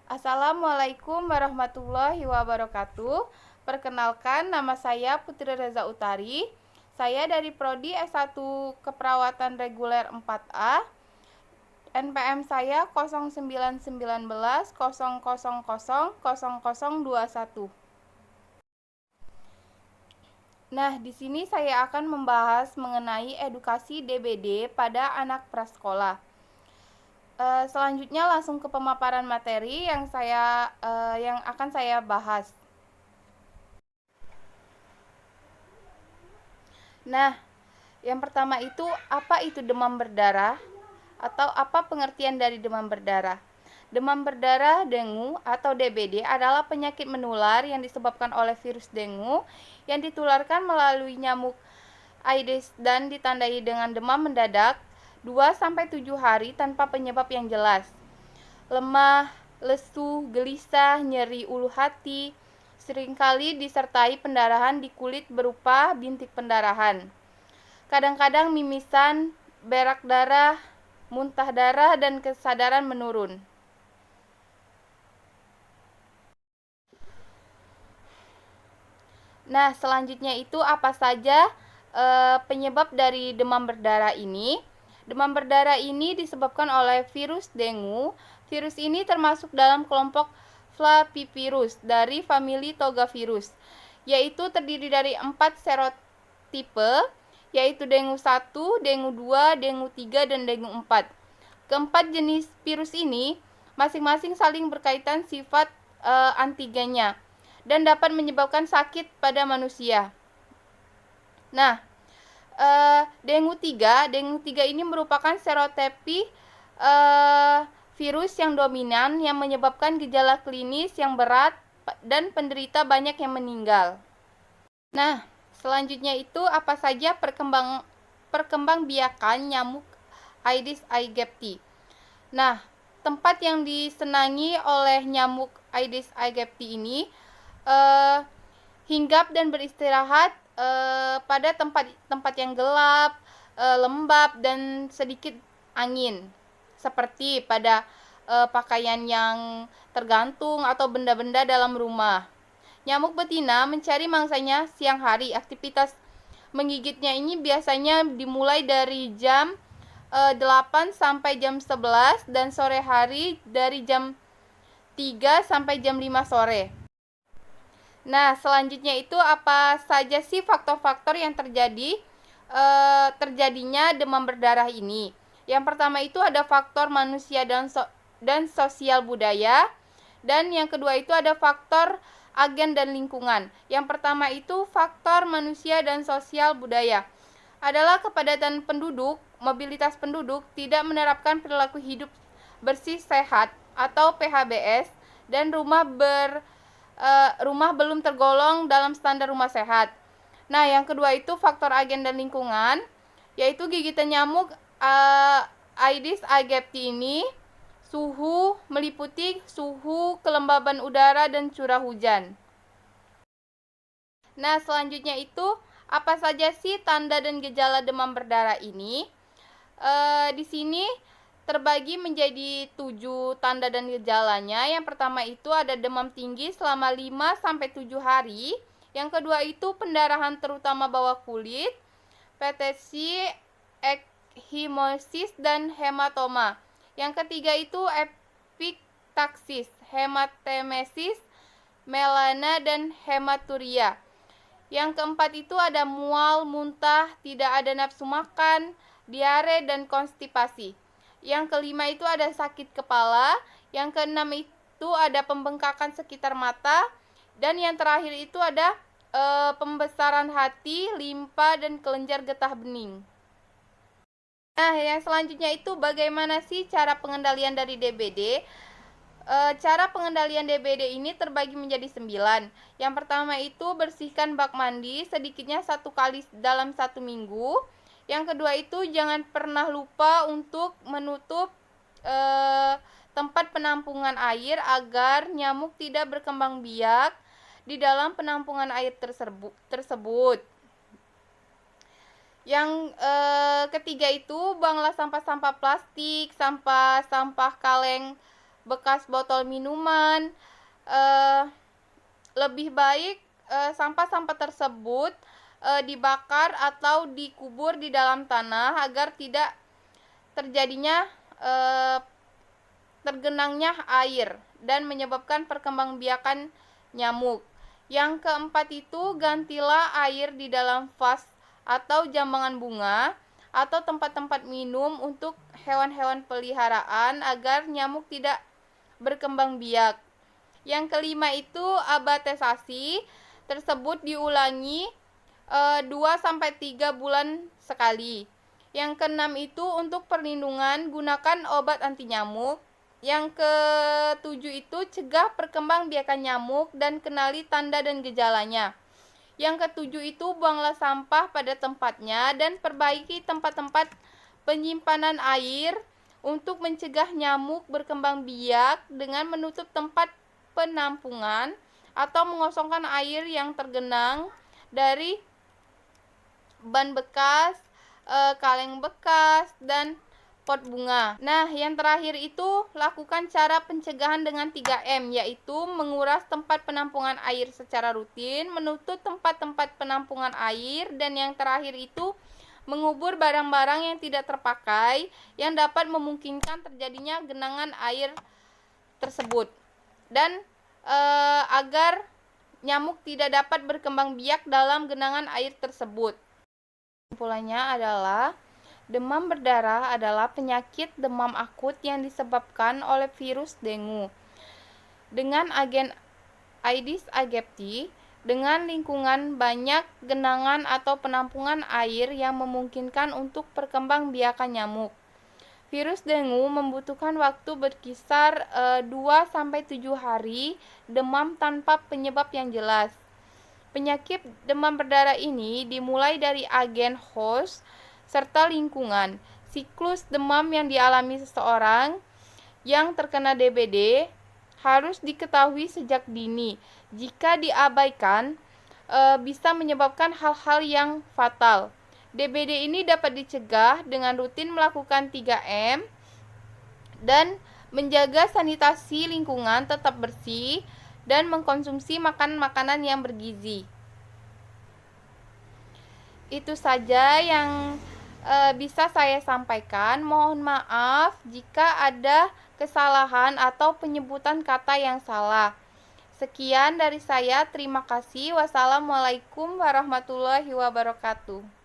Assalamualaikum warahmatullahi wabarakatuh. Perkenalkan, nama saya Putri Reza Utari. Saya dari Prodi S1 Keperawatan Reguler 4A. NPM saya 091900000021. Nah, di sini saya akan membahas mengenai edukasi DBD pada anak prasekolah. Selanjutnya langsung ke pemaparan materi yang akan saya bahas. Nah, yang pertama itu apa itu demam berdarah atau apa pengertian dari demam berdarah? Demam berdarah dengue atau DBD adalah penyakit menular yang disebabkan oleh virus dengue yang ditularkan melalui nyamuk Aedes dan ditandai dengan demam mendadak 2-7 hari tanpa penyebab yang jelas. Lemah, lesu, gelisah, nyeri ulu hati, seringkali disertai pendarahan di kulit berupa bintik pendarahan. Kadang-kadang mimisan, berak darah, muntah darah, dan kesadaran menurun. Nah, selanjutnya itu apa saja penyebab dari demam berdarah ini? Demam berdarah ini disebabkan oleh virus dengue. Virus ini termasuk dalam kelompok Flavivirus dari famili Togavirus, yaitu terdiri dari 4 serotipe, yaitu dengue 1, dengue 2, dengue 3, dan dengue 4. Keempat jenis virus ini masing-masing saling berkaitan sifat antigennya dan dapat menyebabkan sakit pada manusia. Nah, dengue 3 ini merupakan serotipe virus yang dominan yang menyebabkan gejala klinis yang berat dan penderita banyak yang meninggal. Nah, selanjutnya itu apa saja perkembangbiakan nyamuk Aedes aegypti. Nah, tempat yang disenangi oleh nyamuk Aedes aegypti ini hinggap dan beristirahat pada tempat yang gelap, lembab, dan sedikit angin, seperti pada pakaian yang tergantung atau benda-benda dalam rumah. Nyamuk betina mencari mangsanya siang hari. Aktivitas menggigitnya ini biasanya dimulai dari jam 8 sampai jam 11 dan sore hari dari jam 3 sampai jam 5 sore. Nah, selanjutnya itu apa saja sih faktor-faktor yang terjadinya demam berdarah ini? Yang pertama itu ada faktor manusia dan sosial budaya, dan yang kedua itu ada faktor agen dan lingkungan. Yang pertama itu faktor manusia dan sosial budaya adalah kepadatan penduduk, mobilitas penduduk tidak menerapkan perilaku hidup bersih sehat atau PHBS, dan rumah belum tergolong dalam standar rumah sehat. Nah, yang kedua itu faktor agen dan lingkungan, yaitu gigitan nyamuk Aedes aegypti ini, suhu meliputi suhu, kelembaban udara, dan curah hujan. Nah, selanjutnya itu apa saja sih tanda dan gejala demam berdarah ini? Di sini terbagi menjadi 7 tanda dan gejalanya. Yang pertama itu ada demam tinggi selama 5-7 hari. Yang kedua itu pendarahan terutama bawah kulit, petesi, ekhimosis, dan hematoma. Yang ketiga itu epitaksis, hematemesis, melana, dan hematuria. Yang keempat itu ada mual, muntah, tidak ada nafsu makan, diare, dan konstipasi. Yang kelima itu ada sakit kepala. Yang keenam itu ada pembengkakan sekitar mata. Dan yang terakhir itu ada pembesaran hati, limpa, dan kelenjar getah bening. Nah, yang selanjutnya itu bagaimana sih cara pengendalian dari DBD? Cara pengendalian DBD ini terbagi menjadi 9. Yang pertama itu bersihkan bak mandi sedikitnya 1 kali dalam 1 minggu. Yang kedua itu jangan pernah lupa untuk menutup tempat penampungan air agar nyamuk tidak berkembang biak di dalam penampungan air tersebut. Yang ketiga itu buanglah sampah-sampah plastik, sampah-sampah kaleng bekas botol minuman. Lebih baik sampah-sampah tersebut dibakar atau dikubur di dalam tanah agar tidak terjadinya tergenangnya air dan menyebabkan perkembangbiakan nyamuk. Yang keempat itu, gantilah air di dalam vas atau jambangan bunga atau tempat-tempat minum untuk hewan-hewan peliharaan agar nyamuk tidak berkembang biak. Yang kelima itu, abatesasi tersebut diulangi 2-3 bulan sekali. Yang keenam itu, untuk perlindungan gunakan obat anti nyamuk. Yang ketujuh itu, cegah perkembangbiakan nyamuk dan kenali tanda dan gejalanya. Yang ketujuh itu, buanglah sampah pada tempatnya dan perbaiki tempat-tempat penyimpanan air untuk mencegah nyamuk berkembang biak dengan menutup tempat penampungan atau mengosongkan air yang tergenang dari ban bekas, kaleng bekas, dan pot bunga. Nah, yang terakhir itu, lakukan cara pencegahan dengan 3M, yaitu menguras tempat penampungan air secara rutin, menutup tempat-tempat penampungan air, dan yang terakhir itu, mengubur barang-barang yang tidak terpakai yang dapat memungkinkan terjadinya genangan air tersebut. Dan agar nyamuk tidak dapat berkembang biak dalam genangan air tersebut. Kesimpulannya adalah demam berdarah adalah penyakit demam akut yang disebabkan oleh virus dengue dengan agen Aedes aegypti dengan lingkungan banyak genangan atau penampungan air yang memungkinkan untuk perkembangbiakan nyamuk. Virus dengue membutuhkan waktu berkisar 2-7 hari demam tanpa penyebab yang jelas. Penyakit demam berdarah ini dimulai dari agen host serta lingkungan. Siklus demam yang dialami seseorang yang terkena DBD harus diketahui sejak dini. Jika diabaikan, bisa menyebabkan hal-hal yang fatal. DBD ini dapat dicegah dengan rutin melakukan 3M dan menjaga sanitasi lingkungan tetap bersih dan mengkonsumsi makanan-makanan yang bergizi. Itu saja yang bisa saya sampaikan. Mohon maaf jika ada kesalahan atau penyebutan kata yang salah. Sekian dari saya, terima kasih. Wassalamualaikum warahmatullahi wabarakatuh.